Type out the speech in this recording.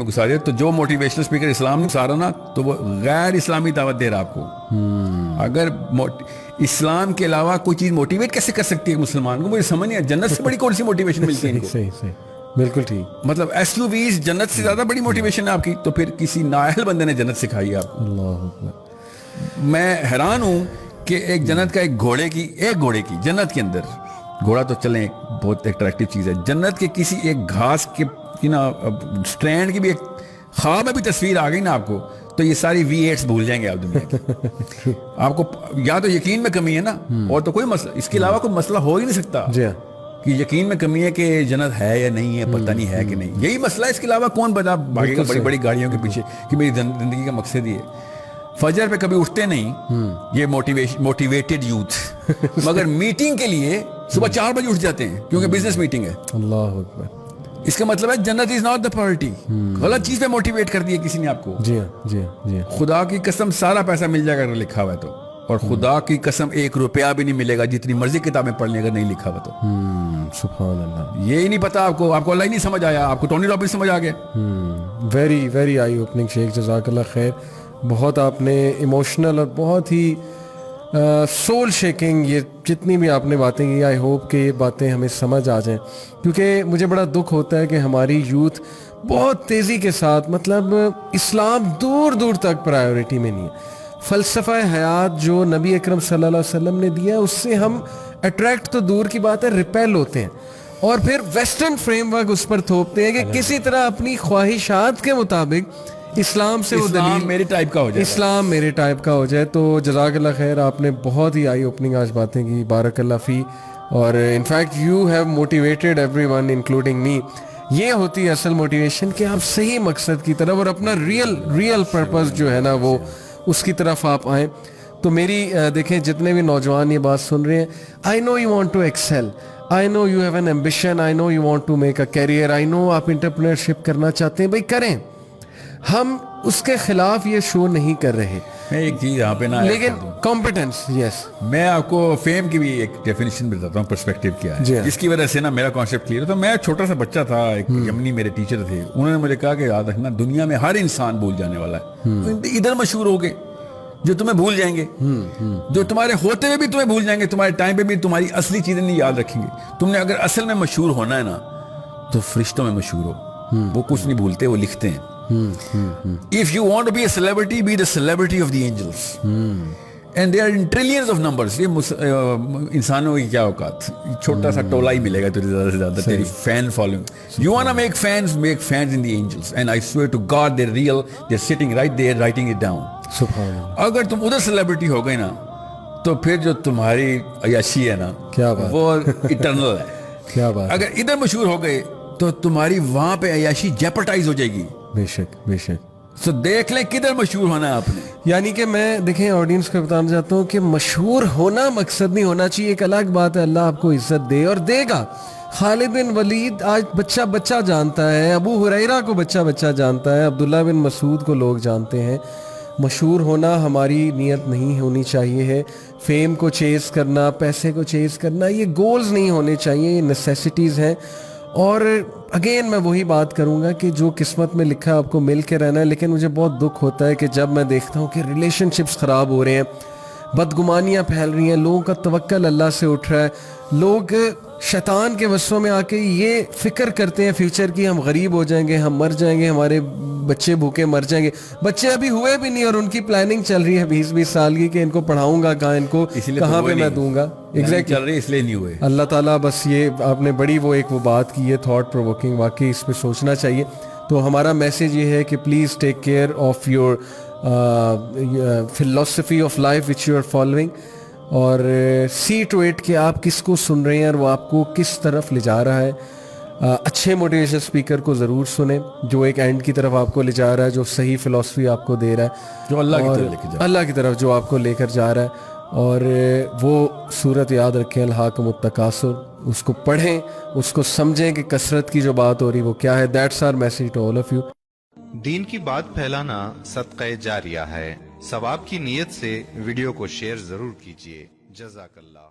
میں گھسا دیا. تو جو موٹیویشنل اسپیکر اسلام نے گھسا رہا نا تو وہ غیر اسلامی دعوت دے رہا آپ کو. اگر اسلام کے علاوہ کوئی چیز موٹیویٹ کیسے کر سکتی ہے مسلمان کو؟ مجھے سمجھ نہیں ہے. جنت سے بڑی کون سی موٹیویشن ملتی ہے ان کو؟ صحیح بالکل ٹھیک. مطلب ایس یو ویز جنت سے زیادہ بڑی موٹیویشن ہے آپ کی. تو پھر کسی نااہل بندے نے جنت سکھائی ہے آپ کو. اللہ اکبر. میں حیران ہوں کہ ایک جنت کا ایک گھوڑے کی جنت کے اندر, گھوڑا تو چلیں بہت اٹریکٹیو چیز ہے, جنت کے کسی ایک گھاس کے سٹرینڈ کی بھی ایک خواب میں بھی تصویر آ گئی نا آپ کو, تو یہ ساری V8 بھول جائیں گے آپ دنیا کی. آپ کو یا تو یقین میں کمی ہے نا, اور تو کوئی مسئلہ اس کے علاوہ کوئی مسئلہ ہو ہی نہیں سکتا کہ یقین میں کمی ہے کہ جنت ہے یا نہیں ہے, پتہ نہیں ہے کہ نہیں. یہی مسئلہ ہے, اس کے علاوہ کون بتا بھاگے گا بڑی بڑی گاڑیوں کے پیچھے کہ میری زندگی کا مقصد یہ ہے. فجر پہ کبھی اٹھتے نہیں یہ موٹیویٹڈ یوتھ, مگر میٹنگ کے لیے صبح 4 بجے اٹھ جاتے ہیں کیونکہ بزنس میٹنگ ہے. اللہ اکبر. اس کا مطلب ہے جنت از ناٹ دا پارٹی. غلط چیز پہ موٹیویٹ کر دیا کسی نے آپ کو. جی ہاں. خدا کی قسم سارا پیسہ مل جائے گا اگر لکھا ہوا ہے تو, اور خدا کی قسم 1 روپیہ بھی نہیں ملے گا جتنی مرضی کتابیں پڑھ لیں اگر نہیں لکھا ہوا تو. سبحان اللہ. یہی نہیں پتا آپ کو اللہ ہی نہیں سمجھ آیا, آپ کو ٹونی رابنس سمجھ آ گیا. ویری ویری آئی اوپننگ شیخ, جزاک اللہ خیر. بہت آپ نے ایموشنل اور بہت ہی سول شیکنگ یہ جتنی بھی آپ نے باتیں کی, آئی ہوپ کہ یہ باتیں ہمیں سمجھ آ جائیں, کیونکہ مجھے بڑا دکھ ہوتا ہے کہ ہماری یوتھ بہت تیزی کے ساتھ, مطلب اسلام دور دور تک پرائیورٹی میں نہیں ہے. فلسفہ حیات جو نبی اکرم صلی اللہ علیہ وسلم نے دیا اس سے ہم اٹریکٹ تو دور کی بات ہے ریپیل ہوتے ہیں, اور پھر ویسٹرن فریم ورک اس پر تھوپتے ہیں کہ کسی طرح اپنی خواہشات کے مطابق اسلام سے وہ دلیل میرے ٹائپ کا ہو جائے, اسلام میرے ٹائپ کا ہو جائے. تو جزاک اللہ خیر, آپ نے بہت ہی آئی اوپننگ آج باتیں کی, بارک اللہ فی. اور in fact you have motivated every one including me. یہ ہوتی ہے اصل موٹیویشن کہ آپ صحیح مقصد کی طرف اور اپنا ریئل پرپز جو ہے نا وہ اس کی طرف آپ آئیں. تو میری دیکھیں جتنے بھی نوجوان یہ بات سن رہے ہیں, I know you want to excel, I know you have an ambition, I know you want to make a career, I know آپ انٹرپرینرشپ کرنا چاہتے ہیں, بھائی کریں. ہم اس کے خلاف یہ شو نہیں کر رہے. میں ایک چیز یہاں پہ نا, لیکن کمپیٹنس, یس, میں آپ کو فیم کی بھی ایک ڈیفینیشن بتاتا ہوں, پرسپیکٹو کیا ہے, جس کی وجہ سے نا میرا کانسیپٹ کلیئر تھا. میں چھوٹا سا بچہ تھا, ایک یمنی میرے ٹیچر تھے, انہوں نے مجھے کہا کہ یاد رکھنا دنیا میں ہر انسان بھول جانے والا ہے. ادھر مشہور ہو گئے جو تمہیں بھول جائیں گے, جو تمہارے ہوتے ہوئے بھی تمہیں بھول جائیں گے, تمہارے ٹائم پہ بھی تمہاری اصلی چیزیں نہیں یاد رکھیں گے. تم نے اگر اصل میں مشہور ہونا ہے نا تو فرشتوں میں مشہور ہو, وہ کچھ نہیں بھولتے, وہ لکھتے ہیں. If you want to be a celebrity, be the celebrity of the angels. And there are in trillions of numbers. یہ انسانوں کی کیا اوقات, چھوٹا سا ٹولہ ہی ملے گا تجھے زیادہ سے زیادہ تیری fan following. You wanna make fans in the angels. And I swear to God they're real. They're sitting right there writing it down. سبحان اللہ. اگر تم ادھر سیلیبریٹی ہو گئے نا تو پھر جو تمہاری عیاشی ہے نا کیا بات, وہ اٹرنل ہے. کیا بات. اگر ادھر مشہور ہو گئے تو تمہاری وہاں پہ عیاشی جیپرٹائز ہو جائے گی. بے شک بے شک. تو دیکھ لیں کدھر مشہور ہونا ہے آپ نے. یعنی کہ میں دیکھیں آڈینس کو بتانا چاہتا ہوں کہ مشہور ہونا مقصد نہیں ہونا چاہیے. ایک الگ بات ہے, اللہ آپ کو عزت دے اور دے گا. خالد بن ولید آج بچہ جانتا ہے, ابو ہریرہ کو بچہ جانتا ہے, عبداللہ بن مسعود کو لوگ جانتے ہیں. مشہور ہونا ہماری نیت نہیں ہونی چاہیے ہے. فیم کو چیز کرنا, پیسے کو چیز کرنا, یہ گولز نہیں ہونے چاہیے, یہ نیسیسٹیز ہیں. اور اگین میں وہی بات کروں گا کہ جو قسمت میں لکھا ہے آپ کو مل کے رہنا ہے. لیکن مجھے بہت دکھ ہوتا ہے کہ جب میں دیکھتا ہوں کہ ریلیشن شپس خراب ہو رہے ہیں, بدگمانیاں پھیل رہی ہیں, لوگوں کا توکل اللہ سے اٹھ رہا ہے, لوگ شیطان کے وسوسوں میں آ کے یہ فکر کرتے ہیں فیوچر کی, ہم غریب ہو جائیں گے, ہم مر جائیں گے, ہمارے بچے بھوکے مر جائیں گے. بچے ابھی ہوئے بھی نہیں اور ان کی پلاننگ چل رہی ہے 20 سال کی کہ ان کو پڑھاؤں گا کہاں, ان کو کہاں پہ میں دوں گا. ایگزیکٹلی چل رہی ہے اس لیے نہیں ہوئے. اللہ تعالیٰ بس یہ آپ نے بڑی وہ بات کی ہے تھاٹ پرووکنگ, واقعی اس پہ سوچنا چاہیے. تو ہمارا میسج یہ ہے کہ please take care of your philosophy of life which you are following, اور سی ٹو اٹ کہ آپ کس کو سن رہے ہیں اور وہ آپ کو کس طرف لے جا رہا ہے. اچھے موٹیویشن اسپیکر کو ضرور سنیں جو ایک اینڈ کی طرف آپ کو لے جا رہا ہے, جو صحیح فلاسفی آپ کو دے رہا ہے, جو اللہ کی طرف جو آپ کو لے کر جا رہا ہے. اور وہ صورت یاد رکھیں, الہاکم التکاثر, اس کو پڑھیں, اس کو سمجھیں کہ کثرت کی جو بات ہو رہی وہ کیا ہے. That's our message to all of you. دین کی بات پھیلانا صدقہ جاریہ ہے. ثواب کی نیت سے ویڈیو کو شیئر ضرور کیجیے. جزاک اللہ.